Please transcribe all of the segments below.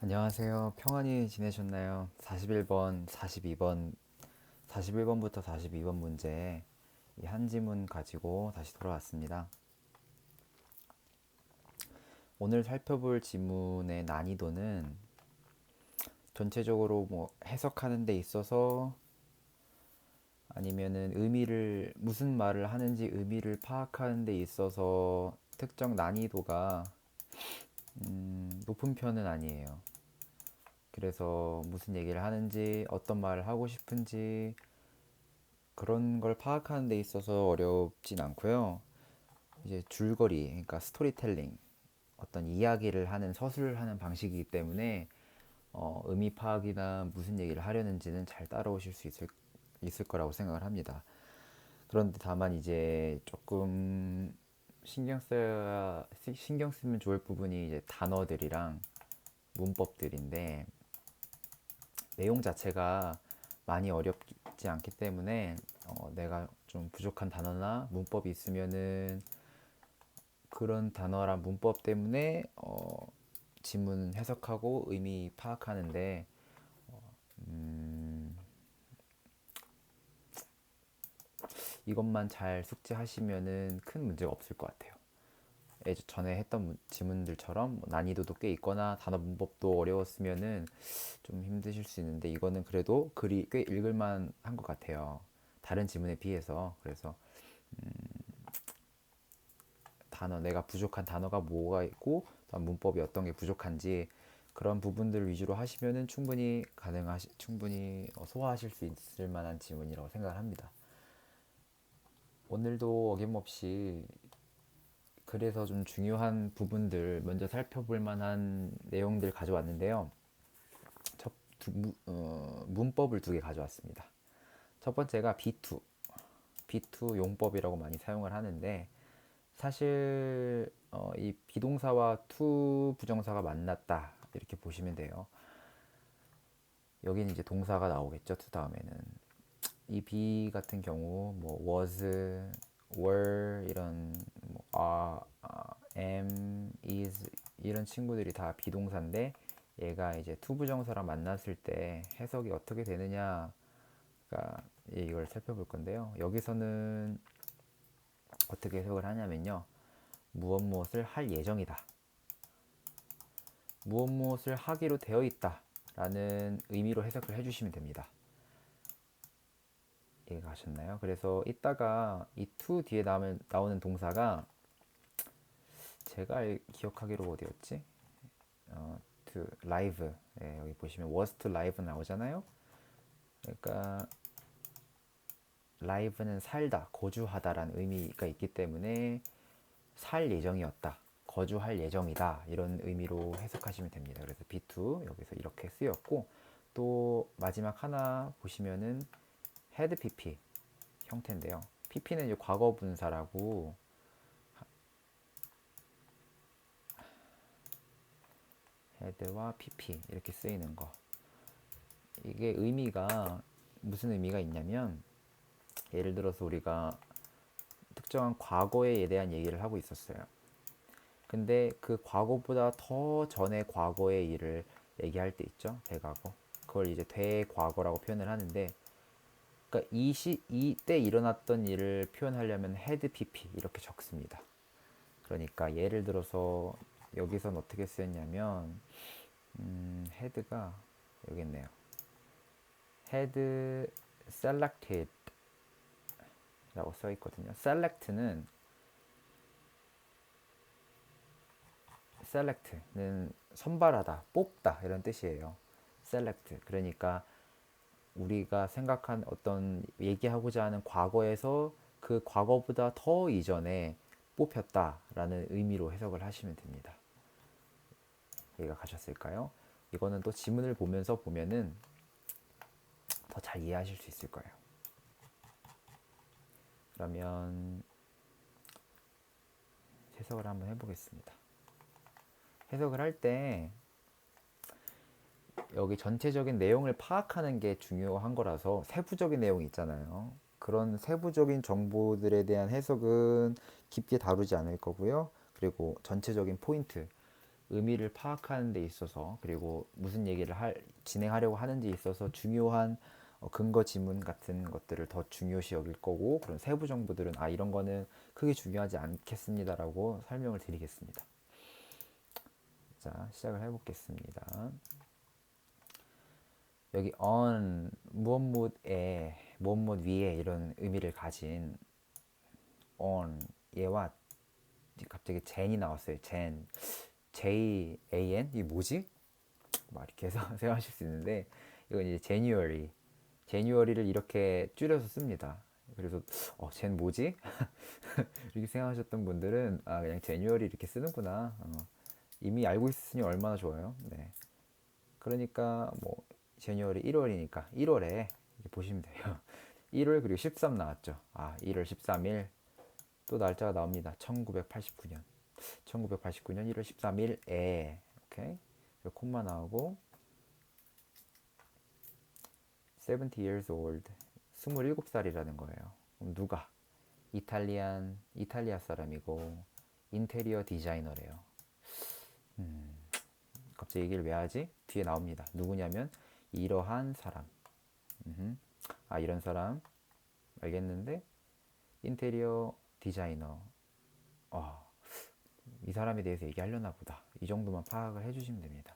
안녕하세요. 평안히 지내셨나요? 41번, 42번, 41번부터 42번 문제 이 한 지문 가지고 다시 돌아왔습니다. 오늘 살펴볼 지문의 난이도는 전체적으로 해석하는 데 있어서 아니면은 무슨 말을 하는지 의미를 파악하는 데 있어서 특정 난이도가 높은 편은 아니에요. 그래서 무슨 얘기를 하는지, 어떤 말을 하고 싶은지, 그런 걸 파악하는 데 있어서 어렵진 않고요. 이제 줄거리, 그러니까 스토리텔링, 어떤 이야기를 하는 서술을 하는 방식이기 때문에 의미 파악이나 무슨 얘기를 하려는지는 잘 따라오실 수 있을 거라고 생각을 합니다. 그런데 다만 이제 조금 신경 쓰면 좋을 부분이 이제 단어들이랑 문법들인데 내용 자체가 많이 어렵지 않기 때문에 내가 좀 부족한 단어나 문법이 있으면은 그런 단어랑 문법 때문에 지문 해석하고 의미 파악하는데 음, 이것만 잘 숙지하시면은 큰 문제가 없을 것 같아요. 전에 했던 지문들처럼 난이도도 꽤 있거나 단어 문법도 어려웠으면은 좀 힘드실 수 있는데 이거는 그래도 글이 꽤 읽을만 한 것 같아요. 다른 지문에 비해서. 그래서 내가 부족한 단어가 뭐가 있고 문법이 어떤 게 부족한지 그런 부분들 위주로 하시면은 충분히 소화하실 수 있을 만한 지문이라고 생각을 합니다. 오늘도 어김없이 그래서 좀 중요한 부분들 먼저 살펴볼 만한 내용들 가져왔는데요. 문법을 두 개 가져왔습니다. 첫 번째가 B2 용법이라고 많이 사용을 하는데 사실 이 비동사와 to 부정사가 만났다 이렇게 보시면 돼요. 여기는 이제 동사가 나오겠죠. to 다음에는 이 be 같은 경우 was, were 이런 am, is 이런 친구들이 다 비동사인데 얘가 이제 to 부정사랑 만났을 때 해석이 어떻게 되느냐가 이걸 살펴볼 건데요. 여기서는 어떻게 해석을 하냐면요. 무엇을 할 예정이다. 무엇을 하기로 되어 있다. 라는 의미로 해석을 해주시면 됩니다. 이해가 가셨나요? 그래서 이따가 이 to 뒤에 나오는 동사가 제가 기억하기로 어디였지? to live. 네, 여기 보시면 was to live 나오잖아요. 그러니까 live는 살다, 거주하다라는 의미가 있기 때문에 살 예정이었다. 거주할 예정이다. 이런 의미로 해석하시면 됩니다. 그래서 B2 여기서 이렇게 쓰였고 또 마지막 하나 보시면은 had PP 형태인데요. PP는 이제 과거 분사라고 had와 PP 이렇게 쓰이는 거. 이게 의미가 무슨 의미가 있냐면 예를 들어서 우리가 특정한 과거에 대한 얘기를 하고 있었어요. 근데 그 과거보다 더 전의 과거의 일을 얘기할 때 있죠. 대과거. 그걸 이제 대과거라고 표현을 하는데 그러니까 이때 일어났던 일을 표현하려면 had pp 이렇게 적습니다. 그러니까 예를 들어서 여기선 어떻게 쓰였냐면 had가 여기 있네요. had selected 라고 써 있거든요. select는 선발하다, 뽑다 이런 뜻이에요. select. 그러니까 우리가 생각한 어떤 얘기하고자 하는 과거에서 그 과거보다 더 이전에 뽑혔다라는 의미로 해석을 하시면 됩니다. 여기가 가셨을까요? 이거는 또 지문을 보면서 보면은 더 잘 이해하실 수 있을 거예요. 그러면 해석을 한번 해보겠습니다. 해석을 할 때 여기 전체적인 내용을 파악하는 게 중요한 거라서 세부적인 내용이 있잖아요. 그런 세부적인 정보들에 대한 해석은 깊게 다루지 않을 거고요. 그리고 전체적인 포인트, 의미를 파악하는 데 있어서 그리고 무슨 얘기를 진행하려고 하는 데 있어서 중요한 근거 지문 같은 것들을 더 중요시 여길 거고 그런 세부 정보들은 이런 거는 크게 중요하지 않겠습니다라고 설명을 드리겠습니다. 자, 시작을 해보겠습니다. 여기 on 무엇무엇에 무엇무엇 위에 이런 의미를 가진 on 얘와 갑자기 젠이 나왔어요. 젠 JAN 이게 뭐지? 막 이렇게 해서 생각하실 수 있는데 이건 이제 제뉴어리를 이렇게 줄여서 씁니다. 그래서 젠 뭐지? 이렇게 생각하셨던 분들은 그냥 제뉴어리 이렇게 쓰는구나. 이미 알고 있으니 얼마나 좋아요. 네. 그러니까 뭐 제뉴어리 1월이니까 1월에 이렇게 보시면 돼요. 1월 그리고 13 나왔죠. 1월 13일 또 날짜가 나옵니다. 1989년 1월 13일에 오케이 콤마 나오고 70 years old 27살이라는 거예요. 그럼 누가? 이탈리아 사람이고 인테리어 디자이너래요. 갑자기 얘기를 왜 하지? 뒤에 나옵니다. 누구냐면 이러한 사람. 이런 사람 알겠는데 인테리어 디자이너. 이 사람에 대해서 얘기하려나 보다. 이 정도만 파악을 해주시면 됩니다.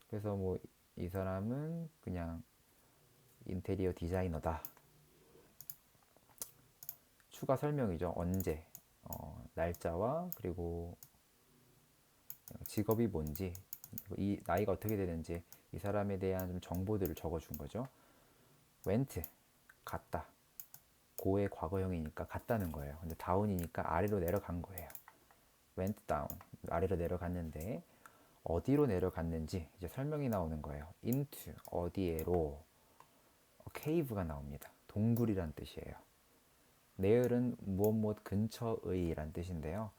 그래서 뭐 이 사람은 그냥 인테리어 디자이너다. 추가 설명이죠. 언제, 날짜와 그리고 직업이 뭔지, 이 나이가 어떻게 되는지 이 사람에 대한 좀 정보들을 적어준 거죠. went 갔다. 고의 과거형이니까 갔다는 거예요. 근데 down이니까 아래로 내려간 거예요. went down 아래로 내려갔는데 어디로 내려갔는지 이제 설명이 나오는 거예요. into 어디에로 cave가 나옵니다. 동굴이란 뜻이에요. near은 무엇 무엇 근처의 란 뜻인데요.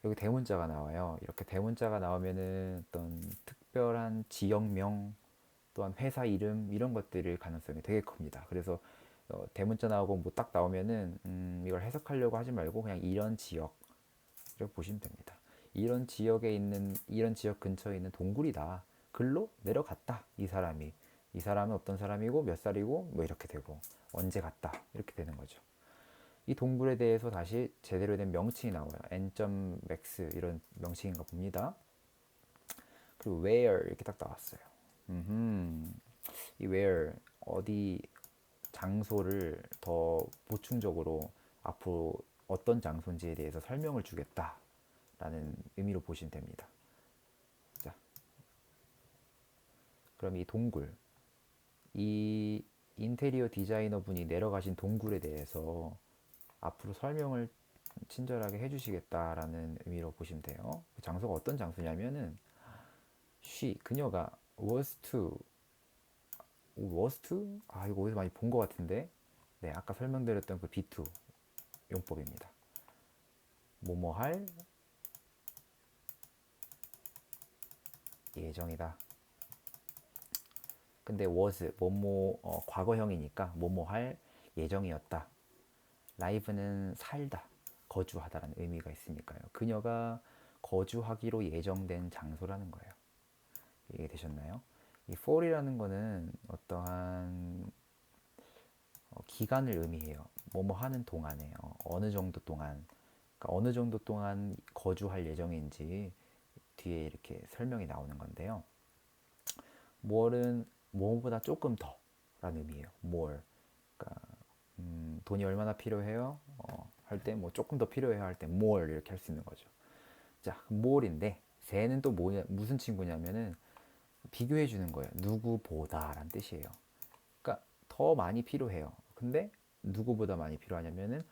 여기 대문자가 나와요. 이렇게 대문자가 나오면은 어떤 특별한 지역명 또한 회사 이름 이런 것들일 가능성이 되게 큽니다. 그래서 대문자 나오고 뭐 딱 나오면은 이걸 해석하려고 하지 말고 그냥 이런 지역 이렇게 보시면 됩니다. 이런 지역 근처에 있는 동굴이다. 글로 내려갔다. 이 사람은 어떤 사람이고 몇 살이고 뭐 이렇게 되고 언제 갔다 이렇게 되는 거죠. 이 동굴에 대해서 다시 제대로 된 명칭이 나와요. n.max 이런 명칭인가 봅니다. 그리고 where 이렇게 딱 나왔어요. 이 where 어디 장소를 더 보충적으로 앞으로 어떤 장소인지에 대해서 설명을 주겠다라는 의미로 보시면 됩니다. 자, 그럼 이 동굴, 이 인테리어 디자이너 분이 내려가신 동굴에 대해서 앞으로 설명을 친절하게 해주시겠다라는 의미로 보시면 돼요. 그 장소가 어떤 장소냐면은 그녀가 was to 이거 어디서 많이 본 것 같은데 네 아까 설명드렸던 그 be2 용법입니다. 뭐뭐 할 예정이다. 근데 was 뭐뭐 과거형이니까 뭐뭐 할 예정이었다. live는 살다 거주하다라는 의미가 있으니까요. 그녀가 거주하기로 예정된 장소라는 거예요. 이해되셨나요? 이 for이라는 거는 어떠한 기간을 의미해요. 뭐뭐 하는 동안에 어느 정도 동안 그러니까 어느 정도 동안 거주할 예정인지 뒤에 이렇게 설명이 나오는 건데요. more은 뭐보다 조금 더라는 의미예요. more. 그러니까 돈이 얼마나 필요해요? 할 때 뭐 조금 더 필요해요 할 때 more 이렇게 할 수 있는 거죠. 자, more인데 새는 또 무슨 친구냐면은 비교해 주는 거예요. 누구보다란 뜻이에요. 그러니까 더 많이 필요해요. 근데 누구보다 많이 필요하냐면은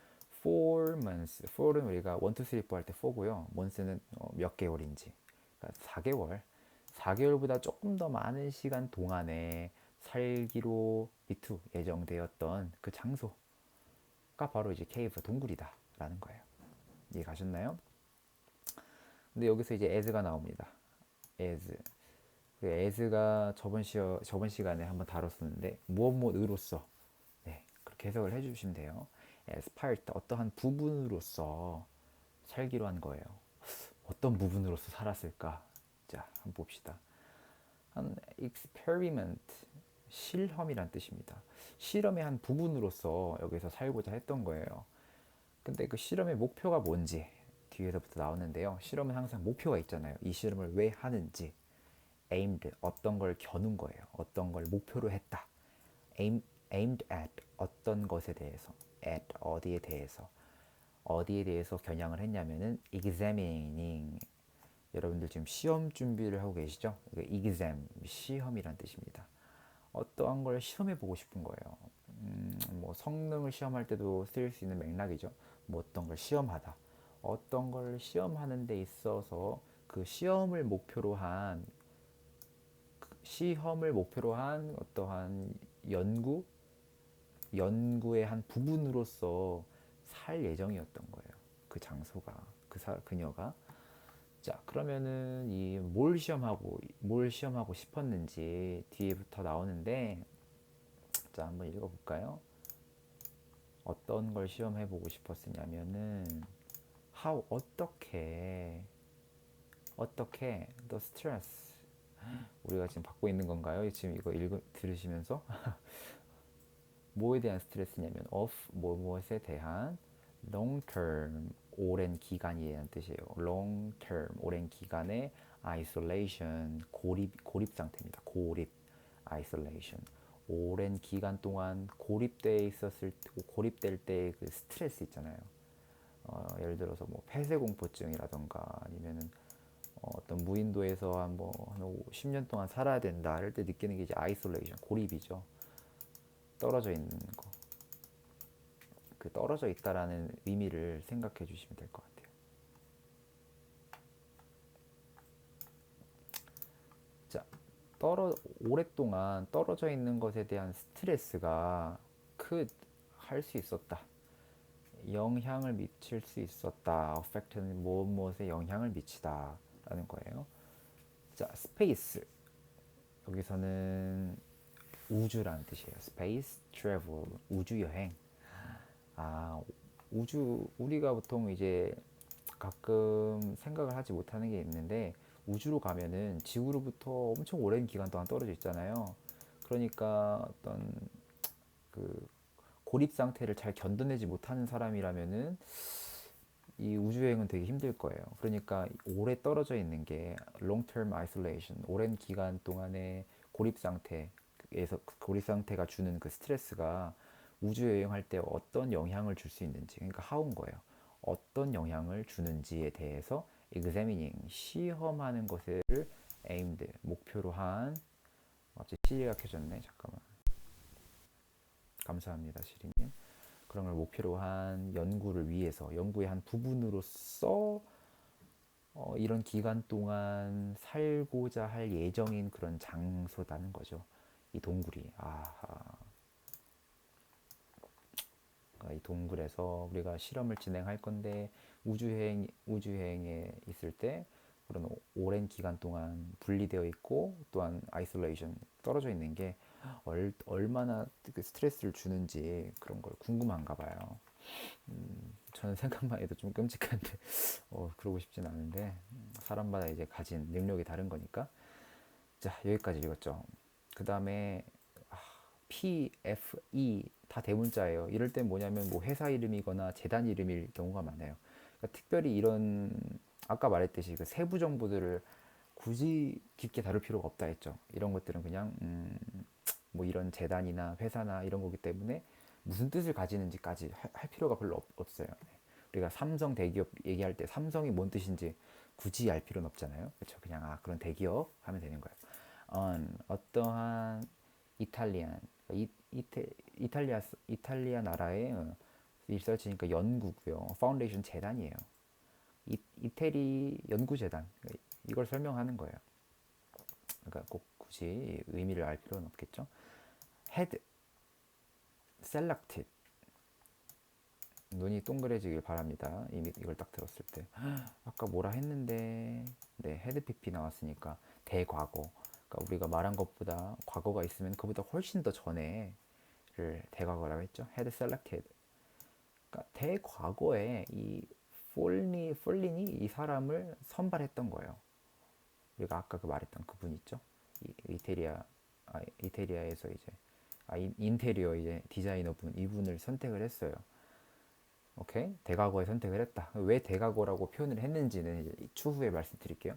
4 months. 4는 우리가 1, 2, 3, 4 할 때 4고요. months는 몇 개월인지. 그러니까 4개월. 4개월보다 조금 더 많은 시간 동안에 살기로 B2 예정되었던 그 장소가 바로 이제 케이브 동굴이다라는 거예요. 이해 가셨나요? 근데 여기서 이제 as가 나옵니다. as. 그 as가 저번 시간에 한번 다뤘었는데 무엇무엇으로써 네, 그렇게 해석을 해주시면 돼요. as part 어떠한 부분으로서 살기로 한 거예요. 어떤 부분으로서 살았을까? 자, 한번 봅시다. 한 experiment, 실험이란 뜻입니다. 실험의 한 부분으로서 여기서 살고자 했던 거예요. 근데 그 실험의 목표가 뭔지 뒤에서부터 나오는데요. 실험은 항상 목표가 있잖아요. 이 실험을 왜 하는지. aimed, 어떤 걸 겨눈 거예요. 어떤 걸 목표로 했다. aimed at, 어떤 것에 대해서. at, 어디에 대해서. 어디에 대해서 겨냥을 했냐면은 examining. 여러분들 지금 시험 준비를 하고 계시죠? exam, 시험이란 뜻입니다. 어떠한 걸 시험해 보고 싶은 거예요. 뭐 성능을 시험할 때도 쓰일 수 있는 맥락이죠. 뭐 어떤 걸 시험하다. 어떤 걸 시험하는 데 있어서 그 시험을 목표로 한 어떠한 연구의 한 부분으로서 살 예정이었던 거예요. 그 장소가, 그녀가. 자, 그러면은 이 뭘 시험하고 싶었는지 뒤에부터 나오는데, 자, 한번 읽어볼까요? 어떤 걸 시험해보고 싶었으냐면은 how, 어떻게 the stress, 우리가 지금 받고 있는 건가요? 지금 이거 들으시면서 뭐에 대한 스트레스냐면 of, 무엇에 대한 long term, 오랜 기간이라는 뜻이에요. long term, 오랜 기간의 isolation, 고립 상태입니다. isolation. 오랜 기간 동안 고립될 때 그 스트레스 있잖아요. 예를 들어서 뭐 폐쇄 공포증이라던가 아니면은 어떤 무인도에서 한 10년 동안 살아야 된다 이럴 때 느끼는 게 이제 아이솔레이션, 고립이죠. 떨어져 있는 거. 그 떨어져 있다라는 의미를 생각해 주시면 될 것 같아요. 자, 오랫동안 떨어져 있는 것에 대한 스트레스가 할 수 있었다. 영향을 미칠 수 있었다. affect는 무엇에 영향을 미치다라는 거예요. 자, 스페이스. 여기서는 우주라는 뜻이에요. space travel, 우주 여행. 아, 우리가 보통 이제 가끔 생각을 하지 못하는 게 있는데, 우주로 가면은 지구로부터 엄청 오랜 기간 동안 떨어져 있잖아요. 그러니까 어떤 그 고립 상태를 잘 견뎌내지 못하는 사람이라면은 이 우주여행은 되게 힘들 거예요. 그러니까 오래 떨어져 있는 게 long term isolation, 오랜 기간 동안의 고립 상태가 주는 그 스트레스가 우주여행할 때 어떤 영향을 줄 수 있는지, 그러니까 how인 거예요. 어떤 영향을 주는지에 대해서 examining, 시험하는 것을 aimed, 목표로 한. 갑자기 시리가 켜졌네. 잠깐만. 감사합니다, 시리님. 그런 걸 목표로 한 연구를 위해서, 연구의 한 부분으로서 이런 기간 동안 살고자 할 예정인 그런 장소다는 거죠. 이 동굴이. 이 동굴에서 우리가 실험을 진행할 건데, 우주여행에 있을 때 그런 오랜 기간 동안 분리되어 있고 또한 아이솔레이션, 떨어져 있는 게 얼마나 그 스트레스를 주는지 그런 걸 궁금한가 봐요. 저는 생각만 해도 좀 끔찍한데 그러고 싶진 않은데, 사람마다 이제 가진 능력이 다른 거니까. 자, 여기까지 읽었죠. 그 다음에 P, F, E 다 대문자예요. 이럴 땐 뭐냐면 뭐 회사 이름이거나 재단 이름일 경우가 많아요. 그러니까 특별히 아까 말했듯이 그 세부 정보들을 굳이 깊게 다룰 필요가 없다 했죠. 이런 것들은 그냥 뭐 이런 재단이나 회사나 이런 거기 때문에 무슨 뜻을 가지는지까지 할 필요가 별로 없어요. 네. 우리가 삼성 대기업 얘기할 때 삼성이 뭔 뜻인지 굳이 알 필요는 없잖아요. 그렇죠? 그냥 그런 대기업 하면 되는 거예요. 어떠한 이탈리안, 이탈리아 나라의 리서치니까 연구고요. 파운데이션 재단이에요. 이태리 연구재단, 이걸 설명하는 거예요. 그러니까 꼭 굳이 의미를 알 필요는 없겠죠. 헤드, 셀렉티드, 눈이 동그래지길 바랍니다. 이걸 딱 들었을 때 아까 뭐라 했는데, 네, 헤드 PP 나왔으니까 대과거. 그러니까 우리가 말한 것보다 과거가 있으면 그보다 훨씬 더 전에를 대과거라고 했죠. 헤드 셀렉티드. 그러니까 대과거에 이 폴린이 이 사람을 선발했던 거예요. 우리가 아까 그 말했던 그분 있죠? 이태리아에서 이제 인테리어 이제 디자이너 분 이분을 선택을 했어요. 오케이? 대과거에 선택을 했다. 왜 대과거라고 표현을 했는지는 이제 추후에 말씀드릴게요.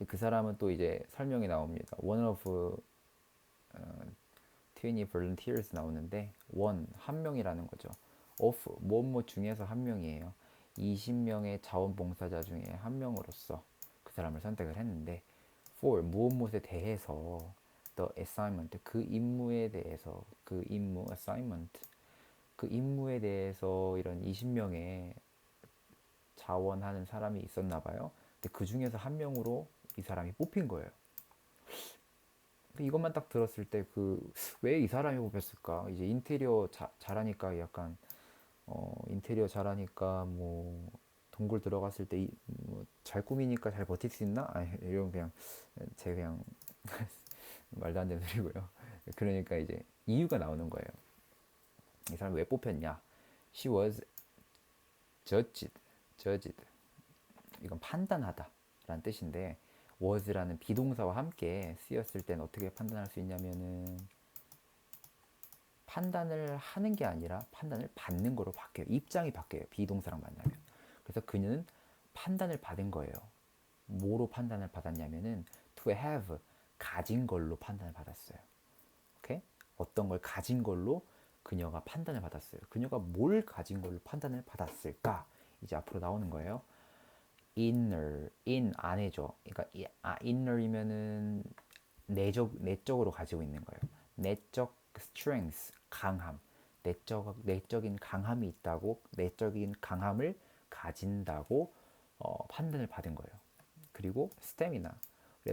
그 사람은 또 이제 설명이 나옵니다. One of 20 volunteers 나오는데 한 명이라는 거죠. of 뭐뭐 중에서 한 명이에요. 20명의 자원봉사자 중에 한 명으로서 그 사람을 선택을 했는데 for 무엇에 대해서 the assignment 그 임무에 대해서 그 임무 assignment 그 임무에 대해서 이런 20명의 자원하는 사람이 있었나 봐요. 근데 그 중에서 한 명으로 이 사람이 뽑힌 거예요. 이것만 딱 들었을 때 그 왜 이 사람이 뽑혔을까? 이제 인테리어 잘하니까 약간 인테리어 잘하니까 뭐 동굴 들어갔을 때 잘 꾸미니까 잘 버틸 수 있나? 아 이런 그냥 제 그냥 말도 안 되는 소리고요. 그러니까 이제 이유가 나오는 거예요. 이 사람 왜 뽑혔냐? She was judged. judged. 이건 판단하다라는 뜻인데 was라는 비동사와 함께 쓰였을 땐 어떻게 판단할 수 있냐면은 판단을 하는 게 아니라 판단을 받는 거로 바뀌어요. 입장이 바뀌어요. 비동사랑 만나면. 그래서 그녀는 판단을 받은 거예요. 뭐로 판단을 받았냐면은 to have 가진 걸로 판단을 받았어요. 오케이? 어떤 걸 가진 걸로 그녀가 판단을 받았어요. 그녀가 뭘 가진 걸로 판단을 받았을까? 이제 앞으로 나오는 거예요. in 안에죠. 그러니까 inner이면은 내적으로 가지고 있는 거예요. 내적 strength 강함, 내적인 강함이 있다고 내적인 강함을 가진다고 판단을 받은 거예요. 그리고 스태미나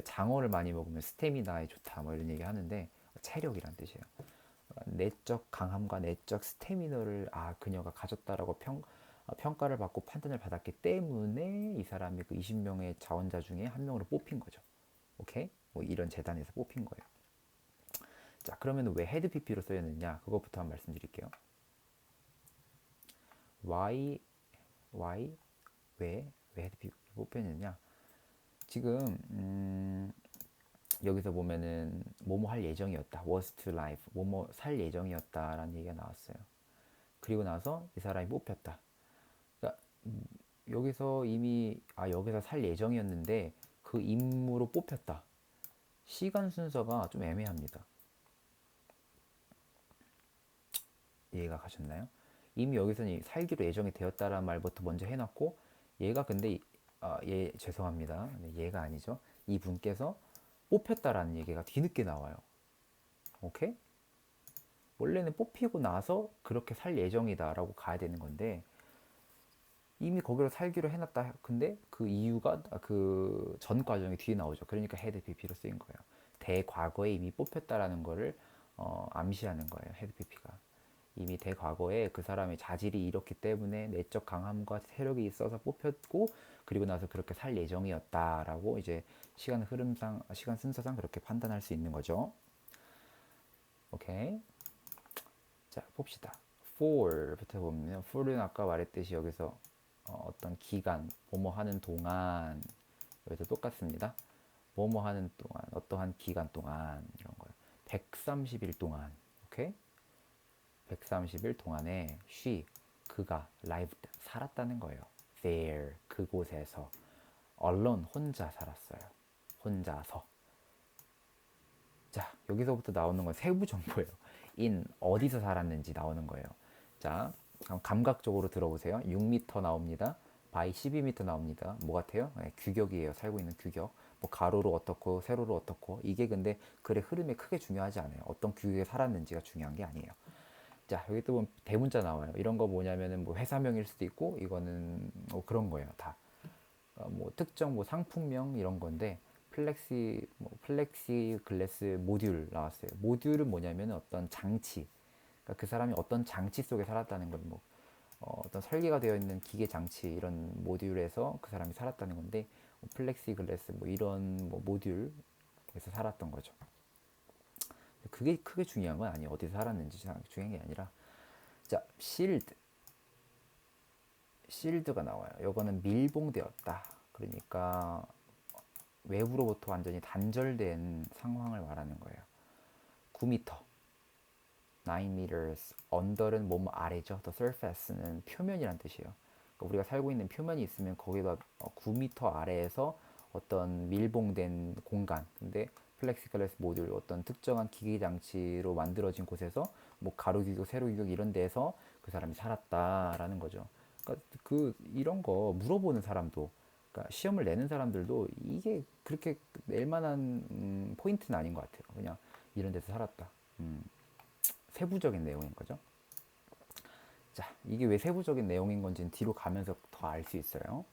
장어를 많이 먹으면 스태미나에 좋다 뭐 이런 얘기 하는데 체력이란 뜻이에요. 내적 강함과 내적 스태미너를 그녀가 가졌다라고 평가를 받고 판단을 받았기 때문에 이 사람이 그 20명의 자원자 중에 한 명으로 뽑힌 거죠. 오케이? 뭐 이런 재단에서 뽑힌 거예요. 자, 그러면 왜 헤드 PP로 쓰였느냐? 그것부터 한번 말씀드릴게요. why 왜 헤드 PP로 뽑혔느냐? 지금 여기서 보면은 뭐뭐 할 예정이었다. was to live. 뭐뭐 살 예정이었다라는 얘기가 나왔어요. 그리고 나서 이 사람이 뽑혔다. 그러니까 여기서 이미 여기서 살 예정이었는데 그 임무로 뽑혔다. 시간 순서가 좀 애매합니다. 이해가 가셨나요? 이미 여기서는 살기로 예정이 되었다라는 말부터 먼저 해놨고 얘가 근데 얘 죄송합니다. 얘가 아니죠. 이 분께서 뽑혔다라는 얘기가 뒤늦게 나와요. 오케이? 원래는 뽑히고 나서 그렇게 살 예정이다라고 가야 되는 건데 이미 거기로 살기로 해놨다. 근데 그 이유가 그 전 과정이 뒤에 나오죠. 그러니까 헤드 PP로 쓰인 거예요. 대과거에 이미 뽑혔다라는 거를 암시하는 거예요. 헤드 PP가. 이미 대과거에 그 사람의 자질이 이렇기 때문에 내적 강함과 세력이 있어서 뽑혔고 그리고 나서 그렇게 살 예정이었다라고 이제 시간 순서상 그렇게 판단할 수 있는 거죠. 오케이. 자, 봅시다. for부터 보면 for는 아까 말했듯이 여기서 어떤 기간, 뭐뭐 하는 동안 여기서 똑같습니다. 뭐뭐 하는 동안, 어떠한 기간 동안 이런 거예요. 130일 동안, 오케이? 130일 동안에 그가 lived 살았다는 거예요. there 그곳에서 alone 혼자 살았어요. 혼자서. 자, 여기서부터 나오는 건 세부 정보예요. 어디서 살았는지 나오는 거예요. 자, 감각적으로 들어보세요. 6m 나옵니다. by 12m 나옵니다. 뭐 같아요? 네, 규격이에요. 살고 있는 규격. 뭐 가로로 어떻고 세로로 어떻고 이게 근데 글의 흐름에 크게 중요하지 않아요. 어떤 규격에 살았는지가 중요한 게 아니에요. 자, 여기 또 보면 대문자 나와요. 이런 거 뭐냐면은 뭐 회사명일 수도 있고 이거는 뭐 그런 거예요. 다. 뭐 특정 뭐 상품명 이런 건데 플렉시 글래스 모듈 나왔어요. 모듈은 뭐냐면 어떤 장치. 그러니까 그 사람이 어떤 장치 속에 살았다는 건 뭐 어떤 설계가 되어 있는 기계 장치 이런 모듈에서 그 사람이 살았다는 건데 뭐 플렉시 글래스 뭐 이런 뭐 모듈에서 살았던 거죠. 그게 크게 중요한 건 아니에요. 어디서 살았는지 중요한 게 아니라 자, 실드가 나와요. 요거는 밀봉되었다. 그러니까 외부로부터 완전히 단절된 상황을 말하는 거예요. 9m, 9 meters. under는 몸 아래죠. the surface는 표면이란 뜻이에요. 그러니까 우리가 살고 있는 표면이 있으면 거기다 9m 아래에서 어떤 밀봉된 공간. 근데 플렉시클래스 모듈 어떤 특정한 기기 장치로 만들어진 곳에서 뭐 가로규격, 세로규격 이런 데서 그 사람이 살았다라는 거죠. 그러니까 그 이런 거 물어보는 사람도, 그러니까 시험을 내는 사람들도 이게 그렇게 낼 만한 포인트는 아닌 것 같아요. 그냥 이런 데서 살았다. 음, 세부적인 내용인 거죠. 자, 이게 왜 세부적인 내용인 건지는 뒤로 가면서 더 알 수 있어요.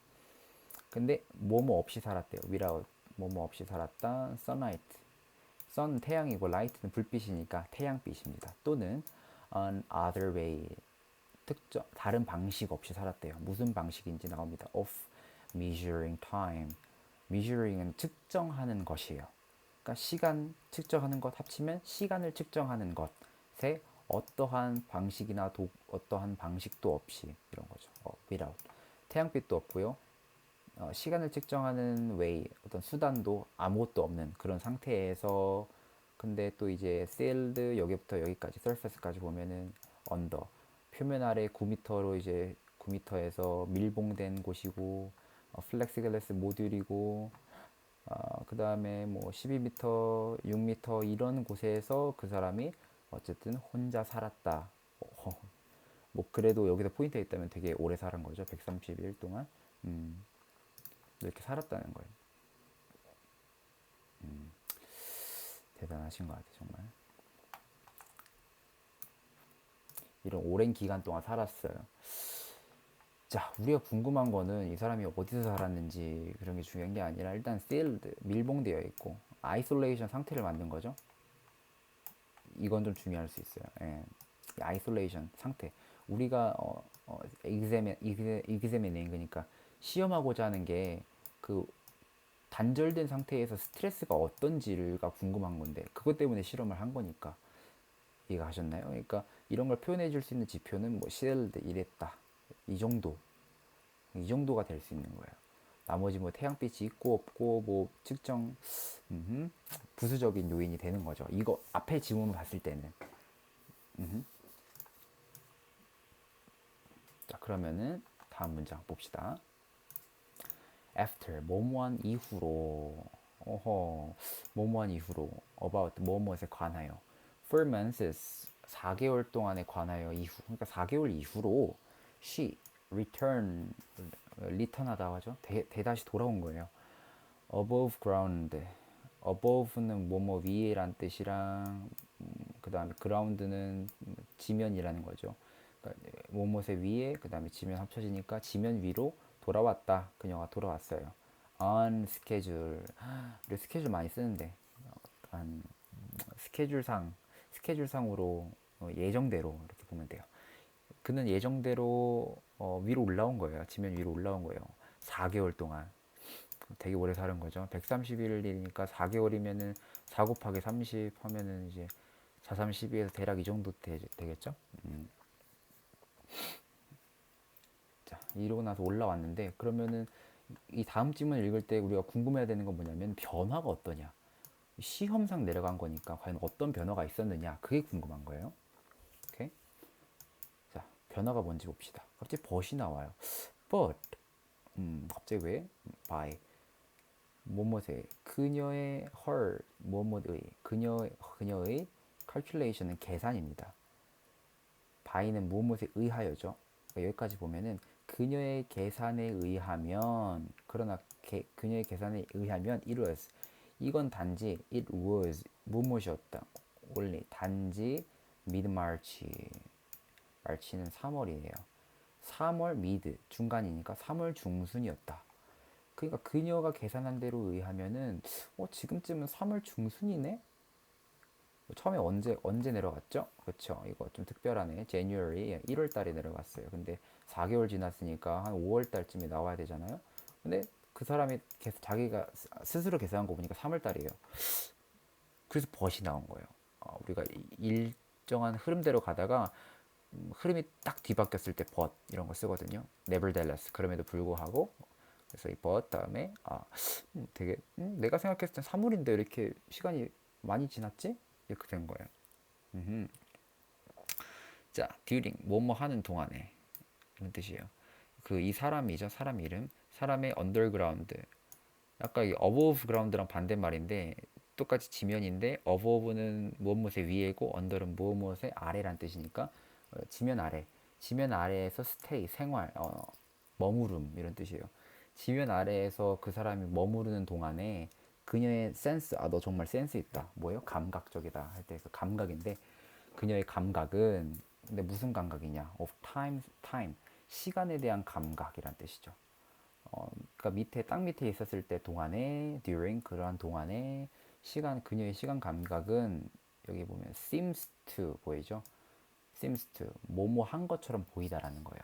근데 뭐뭐 없이 살았대요. without, 뭐뭐 없이 살았다. sunlight, sun 태양이고 light는 불빛이니까 태양빛입니다. 또는 an other way, 특정 다른 방식 없이 살았대요. 무슨 방식인지 나옵니다. of measuring time, measuring은 측정하는 것이에요. 그러니까 시간 측정하는 것 합치면 시간을 측정하는 것에 어떠한 방식이나 어떠한 방식도 없이 이런 거죠. without. 태양빛도 없고요. 시간을 측정하는 way, 어떤 수단도 아무것도 없는 그런 상태에서, 근데 또 이제 sealed, 여기부터 여기까지 surface까지 보면은 under, 표면 아래 9m로 이제 9m에서 밀봉된 곳이고, 플렉시글라스 모듈이고, 그 다음에 뭐 12m, 6m 이런 곳에서 그 사람이 어쨌든 혼자 살았다. 뭐 그래도 여기서 포인트가 있다면 되게 오래 살은 거죠. 131일 동안. 음, 이렇게 살았다는 거예요. 대단하신 것 같아요, 정말. 이런 오랜 기간 동안 살았어요. 자, 우리가 궁금한 거는 이 사람이 어디서 살았는지 그런 게 중요한 게 아니라 일단 sealed, 밀봉되어 있고 isolation 상태를 만든 거죠. 이건 좀 중요할 수 있어요. 예. isolation 상태. 우리가 examining, 그러니까 시험하고자 하는 게 그 단절된 상태에서 스트레스가 어떤지가 궁금한 건데 그것 때문에 실험을 한 거니까. 이해가 하셨나요? 그러니까 이런 걸 표현해 줄 수 있는 지표는 뭐 sealed 이랬다, 이 정도, 이 정도가 될 수 있는 거예요. 나머지 뭐 태양빛이 있고 없고 뭐 측정, 부수적인 요인이 되는 거죠. 이거 앞에 지문을 봤을 때는. 자, 그러면은 다음 문장 봅시다. after, 뭐뭐한 이후로. 어허, 뭐뭐한 이후로. about, 뭐뭐에 관하여. 4 months, 4개월 동안에 관하여 이후. 그러니까 4개월 이후로 she return, 리턴하다 하죠. 대다시 돌아온 거예요. above ground. above는 뭐뭐 위에란 뜻이랑, 그 다음에 ground는 지면이라는 거죠. 그러니까 뭐뭐의 위에, 그 다음에 지면 합쳐지니까 지면 위로 돌아왔다. 그녀가 돌아왔어요. on schedule. 우리 스케줄 많이 쓰는데 한 스케줄상, 스케줄상으로 예정대로 이렇게 보면 돼요. 그는 예정대로 위로 올라온 거예요. 지면 위로 올라온 거예요. 4개월 동안. 되게 오래 사는 거죠. 131일이니까 4개월이면은 4 곱하기 30 하면은 이제 4, 3, 12에서 대략 이 정도 되겠죠? 자, 이러고 나서 올라왔는데 그러면은 이 다음 질문을 읽을 때 우리가 궁금해야 되는 건 뭐냐면 변화가 어떠냐. 시험상 내려간 거니까 과연 어떤 변화가 있었느냐. 그게 궁금한 거예요. 오케이? 자, 변화가 뭔지 봅시다. 갑자기 but이 나와요. but, 갑자기 왜? by. 뭐뭐의, 그녀의 her, 뭐뭐의, 그녀의 calculation은 계산입니다. by는 뭐뭐에 의하여죠. 그러니까 여기까지 보면은 그녀의 계산에 의하면, 그러나 그녀의 계산에 의하면 it was, 이건 단지 it was 무엇이었다. only 단지 mid March, 마치는 3월이에요. 3월 mid 중간이니까 3월 중순이었다. 그러니까 그녀가 계산한 대로 의하면은 지금쯤은 3월 중순이네. 처음에 언제 내려갔죠? 그렇죠. 이거 좀 특별하네. January 1월 달에 내려갔어요. 근데 4개월 지났으니까 한 5월 달쯤에 나와야 되잖아요. 근데 그 사람이 자기가 스스로 계산한 거 보니까 3월 달이에요. 그래서 벗이 나온 거예요. 우리가 일정한 흐름대로 가다가 흐름이 딱 뒤바뀌었을 때 벗 이런 거 쓰거든요. nevertheless, 그럼에도 불구하고 그래서 이 but 다음에 되게 내가 생각했을 땐 3월인데 이렇게 시간이 많이 지났지? 이렇게 된 거예요. 음흠. 자, during 뭐뭐 하는 동안에 이런 뜻이에요. 그 이 사람이죠. 사람 이름. 사람의 underground. 아까 이 above ground랑 반대말인데 똑같이 지면인데 above는 무엇무엇의 위에고 under은 무엇무엇의 아래란 뜻이니까 지면 아래. 지면 아래에서 stay 생활 머무름 이런 뜻이에요. 지면 아래에서 그 사람이 머무르는 동안에 그녀의 센스 너 정말 센스 있다. 뭐예요? 감각적이다 할 때 그 감각인데 그녀의 감각은 근데 무슨 감각이냐? of time 시간에 대한 감각이란 뜻이죠. 그러니까 밑에 땅 밑에 있었을 때 동안에 during 그러한 동안에 시간 그녀의 시간 감각은 여기 보면 seems to 보이죠? seems to 뭐뭐 한 것처럼 보이다라는 거예요.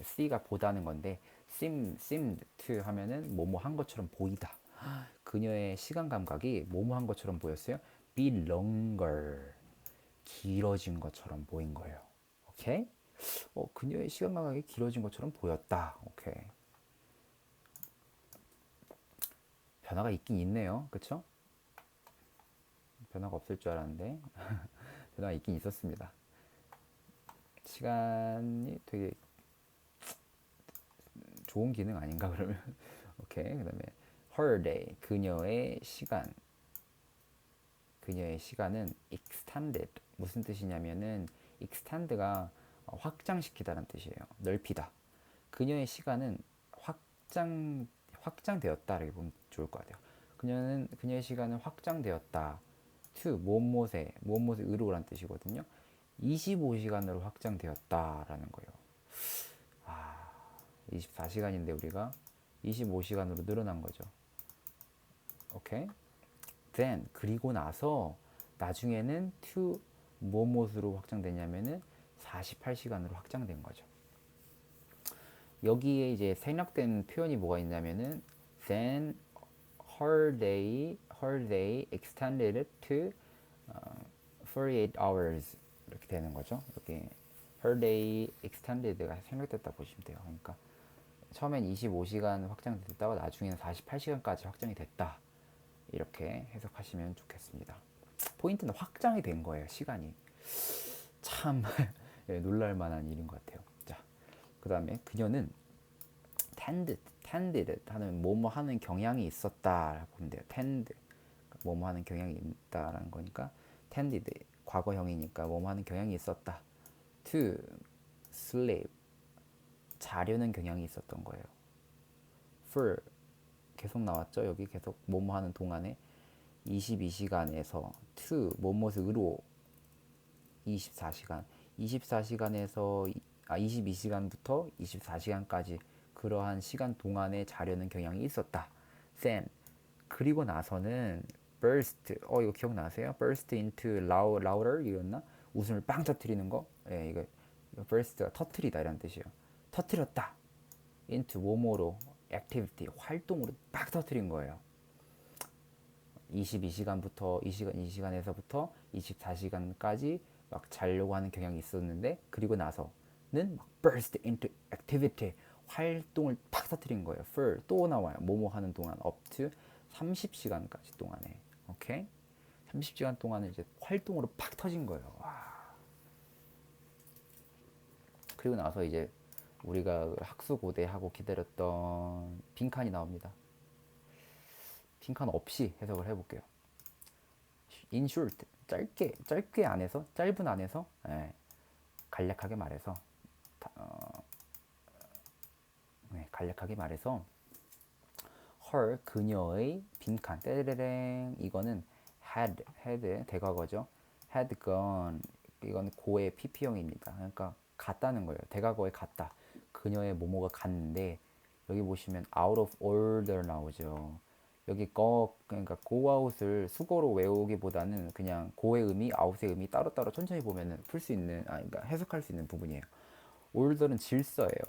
C가 보다는 건데 seemed to 하면은 뭐뭐 한 것처럼 보이다. 그녀의 시간 감각이 뭐뭐 한 것처럼 보였어요. be longer 길어진 것처럼 보인 거예요. 오케이? 그녀의 시간 감각이 길어진 것처럼 보였다. 오케이. 변화가 있긴 있네요. 그쵸? 변화가 없을 줄 알았는데 변화가 있긴 있었습니다. 시간이 되게 좋은 기능 아닌가 그러면 오케이. 그다음에 her day 그녀의 시간 그녀의 시간은 extended 무슨 뜻이냐면은 extend가 확장시키다는 뜻이에요. 넓히다. 그녀의 시간은 확장되었다 이렇게 보면 좋을 것 같아요. 그녀의 시간은 확장되었다. to 무엇무엇의 의로란 뜻이거든요. 25시간으로 확장되었다라는 거예요. 24시간인데 우리가 25시간으로 늘어난 거죠. 오케이? then 그리고 나서 나중에는 to 무엇으로 확장되냐면은 48시간으로 확장된 거죠. 여기에 이제 생략된 표현이 뭐가 있냐면은 then her day extended to 48 hours 이렇게 되는 거죠. 이렇게 her day extended가 생략됐다 보시면 돼요. 그러니까 처음엔 25시간 확장됐다가 나중에는 48시간까지 확장이 됐다. 이렇게 해석하시면 좋겠습니다. 포인트는 확장이 된 거예요. 시간이. 참 놀랄 만한 일인 것 같아요. 자, 그 다음에 그녀는 tended 하는 뭐뭐 하는 경향이 있었다 보면 돼요. tend 뭐뭐 하는 경향이 있다라는 거니까 tended 과거형이니까 뭐뭐 하는 경향이 있었다. to sleep 자려는 경향이 있었던 거예요. for 계속 나왔죠. 여기 계속 뭐뭐 하는 동안에 22시간에서 to 뭐뭐으로 24시간 24시간에서 22시간부터 24시간까지 그러한 시간 동안에 자려는 경향이 있었다. then 그리고 나서는 burst 이거 기억나세요? burst into louder 이었나? 웃음을 빵 터뜨리는 거? 예, 이거 burst가 터뜨리다 이런 뜻이에요. 터뜨렸다. into 뭐뭐로 activity 활동으로 빡 터뜨린 거예요. 22시간부터 2시간에서부터 24시간까지 막 자려고 하는 경향이 있었는데 그리고 나서는 막 burst into activity 활동을 팍 터뜨린 거예요. for 또 나와요. 뭐뭐 하는 동안 up to 30시간까지 동안에 오케이 30시간 동안에 이제 활동으로 팍 터진 거예요. 와. 그리고 나서 이제 우리가 학수고대하고 기다렸던 빈칸이 나옵니다. 빈칸 없이 해석을 해볼게요. In short, 짧게 안에서 짧은 안에서 간략하게 말해서 간략하게 말해서 her 그녀의 빈칸 떼레랭 이거는 had 대과거죠. had gone 이건 고의 PP형입니다. 그러니까 갔다는 거예요. 대과거에 갔다. 그녀의 뭐뭐가 갔는데 여기 보시면 out of order 나오죠. 여기 그러니까 go out을 수거로 외우기보다는 그냥 go의 의미, out의 의미 따로따로 천천히 보면은 풀 수 있는 그러니까 해석할 수 있는 부분이에요. order는 질서예요.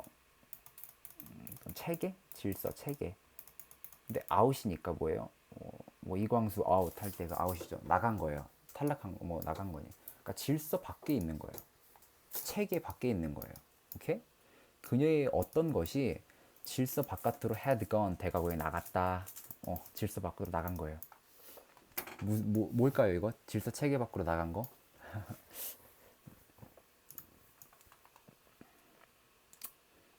체계, 질서, 체계. 근데 아웃이니까 뭐예요? 뭐 이광수 아웃 할 때가 아웃이죠. 나간 거예요. 탈락한 거, 뭐 나간 거니. 그러니까 질서 밖에 있는 거예요. 체계 밖에 있는 거예요. 오케이? 그녀의 어떤 것이 질서 바깥으로 had gone, 대각오에 나갔다. 질서 밖으로 나간 거예요. 뭘까요 이거? 질서 체계 밖으로 나간 거?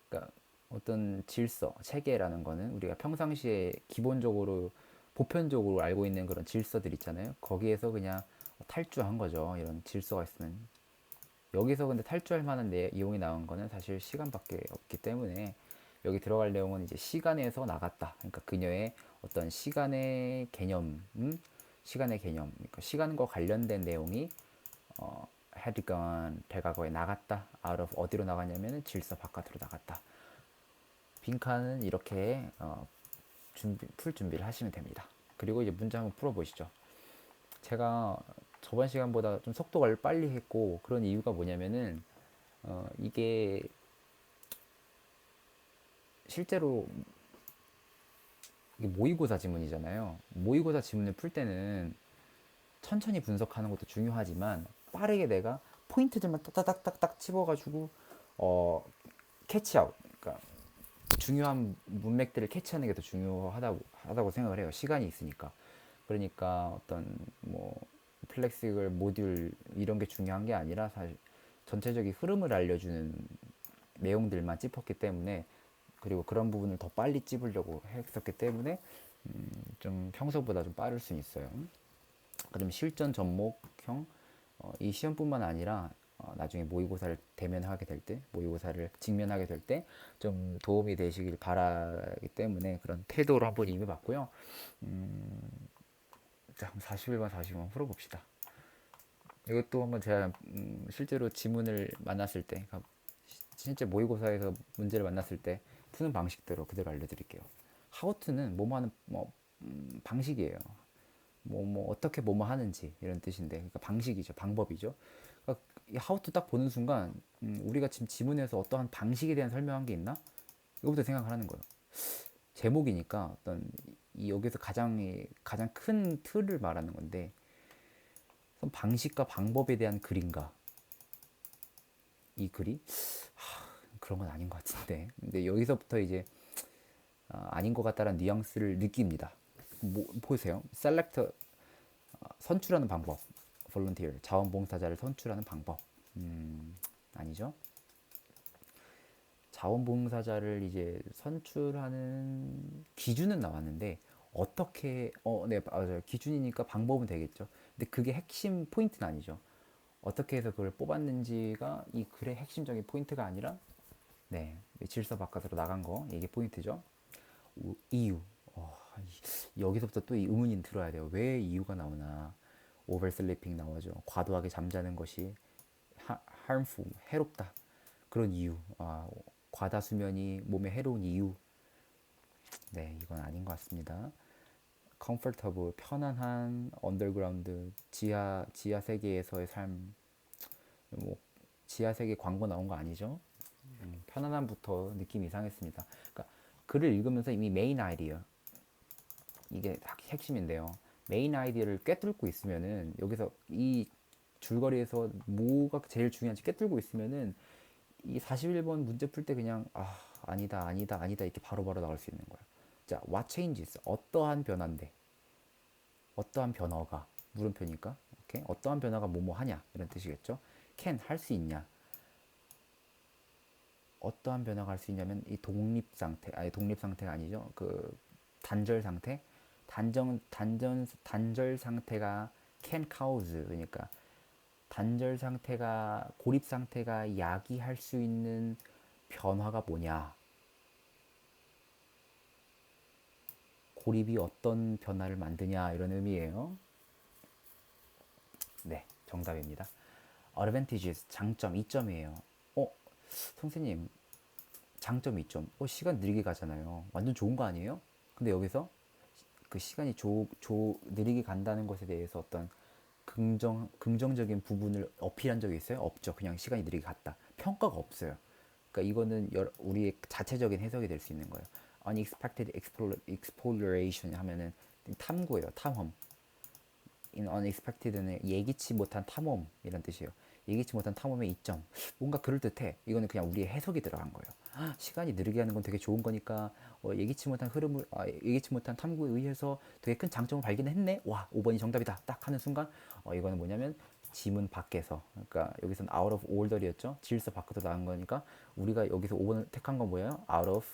그러니까 어떤 질서, 체계라는 거는 우리가 평상시에 기본적으로 보편적으로 알고 있는 그런 질서들 있잖아요. 거기에서 그냥 탈주한 거죠. 이런 질서가 있으면. 여기서 근데 탈주할 만한 내용이 나온 거는 사실 시간밖에 없기 때문에 여기 들어갈 내용은 이제 시간에서 나갔다. 그러니까 그녀의 어떤 시간의 개념, 그러니까 시간과 관련된 내용이 had gone, 대과거에 나갔다. out of 어디로 나갔냐면은 질서 바깥으로 나갔다. 빈칸은 이렇게 풀 준비를 하시면 됩니다. 그리고 이제 문제 한번 풀어보시죠. 제가 저번 시간보다 좀 속도가 빨리 했고 그런 이유가 뭐냐면은 이게 실제로 이게 모의고사 지문이잖아요. 모의고사 지문을 풀 때는 천천히 분석하는 것도 중요하지만 빠르게 내가 포인트들만 딱딱딱딱 집어가지고 어, 캐치아웃, 그러니까 중요한 문맥들을 캐치하는 게 더 중요하다고 생각을 해요. 시간이 있으니까. 그러니까 어떤 뭐 플렉시글 모듈 이런 게 중요한 게 아니라 사실 전체적인 흐름을 알려주는 내용들만 짚었기 때문에, 그리고 그런 부분을 더 빨리 찝으려고 했었기 때문에 좀 평소보다 좀 빠를 수 있어요. 그럼 실전 접목형 이 시험뿐만 아니라 나중에 모의고사를 대면하게 될 때, 모의고사를 직면하게 될 때 좀 도움이 되시길 바라기 때문에 그런 태도로 한번 임해봤고요. 자, 41번 42번 풀어봅시다. 이것도 한번 제가 실제로 지문을 만났을 때, 그러니까 실제 모의고사에서 문제를 만났을 때 푸는 방식대로 그대로 알려드릴게요. 하우트는 뭐뭐 하는 방식이에요. 뭐 어떻게 뭐뭐 하는지 이런 뜻인데, 그러니까 방식이죠, 방법이죠. 그러니까 이 하우트 딱 보는 순간 우리가 지금 지문에서 어떠한 방식에 대한 설명한 게 있나? 이거부터 생각을 하는 거예요. 제목이니까 어떤 여기서 가장 큰 틀을 말하는 건데, 방식과 방법에 대한 글인가? 이 글이 그런 건 아닌 것 같은데. 근데 여기서부터 이제 아닌 것 같다라는 뉘앙스를 느낍니다. 보세요. 셀렉터, 선출하는 방법. volunteer, 자원봉사자를 선출하는 방법. 아니죠. 자원봉사자를 이제 선출하는 기준은 나왔는데 어떻게 네, 맞아요. 기준이니까 방법은 되겠죠. 근데 그게 핵심 포인트는 아니죠. 어떻게 해서 그걸 뽑았는지가 이 글의 핵심적인 포인트가 아니라, 네, 질서 바깥으로 나간 거, 이게 포인트죠. 이유. 여기서부터 또 이 의문이 들어야 돼요. 왜 이유가 나오나? 오버슬리핑 나오죠. 과도하게 잠자는 것이 harmful, 해롭다. 그런 이유. 과다 수면이 몸에 해로운 이유. 네, 이건 아닌 것 같습니다. comfortable, 편안한, 언더그라운드, 지하 세계에서의 삶. 뭐 지하 세계 광고 나온 거 아니죠? 편안함부터 느낌이 이상했습니다. 그러니까 글을 읽으면서 이미 메인 아이디어, 이게 핵심인데요. 메인 아이디어를 꿰뚫고 있으면은, 여기서 이 줄거리에서 뭐가 제일 중요한지 꿰뚫고 있으면은 이 41번 문제 풀 때 그냥 아니다 아니다 아니다 이렇게 바로바로 나올 수 있는 거야. 자, what changes, 어떠한 변화인데, 어떠한 변화가 물음표니까, 오케이? 어떠한 변화가 뭐뭐 하냐 이런 뜻이겠죠. can, 할 수 있냐. 어떠한 변화가 할 수 있냐면 이 독립 상태, 아니 독립 상태가 아니죠. 그 단절 상태, 단절 상태가 can cause, 그러니까 단절 상태가, 고립 상태가 야기할 수 있는 변화가 뭐냐. 고립이 어떤 변화를 만드냐 이런 의미예요. 네, 정답입니다. advantages, 장점, 이점이에요. 선생님, 장점, 이점. 시간 느리게 가잖아요. 완전 좋은 거 아니에요? 근데 여기서 그 시간이 느리게 간다는 것에 대해서 어떤 긍정적인 부분을 어필한 적이 있어요? 없죠. 그냥 시간이 느리게 갔다. 평가가 없어요. 그러니까 이거는 우리의 자체적인 해석이 될 수 있는 거예요. unexpected exploration 하면은 탐구예요. 탐험. in unexpected는 예기치 못한 탐험 이런 뜻이에요. 예기치 못한 탐험의 이점. 뭔가 그럴듯해. 이거는 그냥 우리의 해석이 들어간 거예요. 시간이 느리게 하는 건 되게 좋은 거니까 예기치 못한 흐름을 예기치 못한 탐구에 의해서 되게 큰 장점을 발견했네. 와, 5번이 정답이다. 딱 하는 순간 이거는 뭐냐면 지문 밖에서, 그러니까 여기서는 out of order이었죠. 질서 밖으로 나간 거니까 우리가 여기서 5번을 택한 건 뭐예요? out of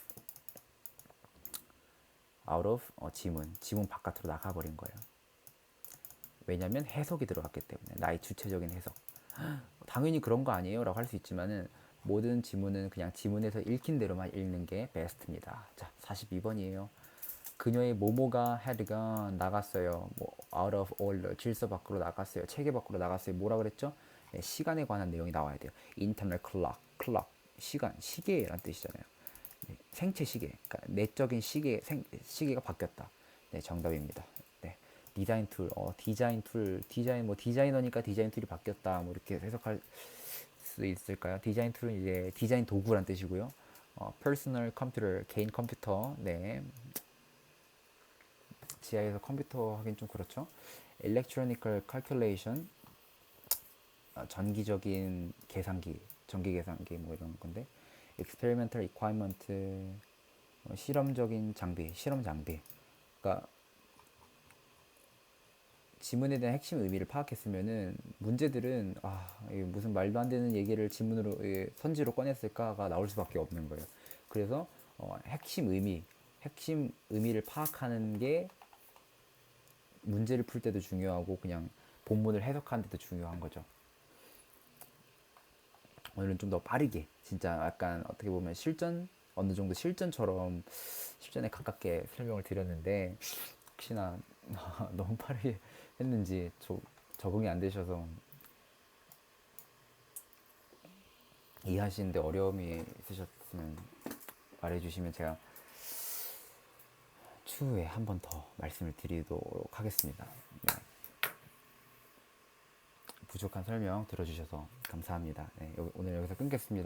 지문 바깥으로 나가버린 거예요. 왜냐면 해석이 들어갔기 때문에, 나의 주체적인 해석. 당연히 그런 거 아니에요 라고 할 수 있지만은 모든 지문은 그냥 지문에서 읽힌 대로만 읽는 게 베스트입니다. 자, 42번이에요. 그녀의 모모가 헤드가 나갔어요. 뭐 out of order, 질서 밖으로 나갔어요. 체계 밖으로 나갔어요. 뭐라 그랬죠? 네, 시간에 관한 내용이 나와야 돼요. internal clock, 시간, 시계란 뜻이잖아요. 네, 생체 시계, 그러니까 내적인 시계가 바뀌었다. 네, 정답입니다. 네, 디자인 뭐 디자이너니까 디자인 툴이 바뀌었다. 뭐 이렇게 해석할 수 있을까요? 디자인 툴은 이제 디자인 도구란 뜻이고요. personal computer, 개인 컴퓨터. 네, 지하에서 컴퓨터 하긴 좀 그렇죠. electronical calculation, 전기적인 계산기, 전기 계산기 뭐 이런 건데, experimental equipment, 실험적인 장비, 실험 장비. 그러니까 지문에 대한 핵심 의미를 파악했으면은 문제들은 이게 무슨 말도 안 되는 얘기를 지문으로 선지로 꺼냈을까가 나올 수밖에 없는 거예요. 그래서 핵심 의미를 파악하는 게 문제를 풀 때도 중요하고 그냥 본문을 해석하는 데도 중요한 거죠. 오늘은 좀 더 빠르게, 진짜 약간 어떻게 보면 어느 정도 실전에 가깝게 설명을 드렸는데, 혹시나 너무 빠르게 했는지 적응이 안 되셔서 이해하시는데 어려움이 있으셨으면 말해주시면 제가 추후에 한 번 더 말씀을 드리도록 하겠습니다. 네. 부족한 설명 들어주셔서 감사합니다. 네, 오늘 여기서 끊겠습니다.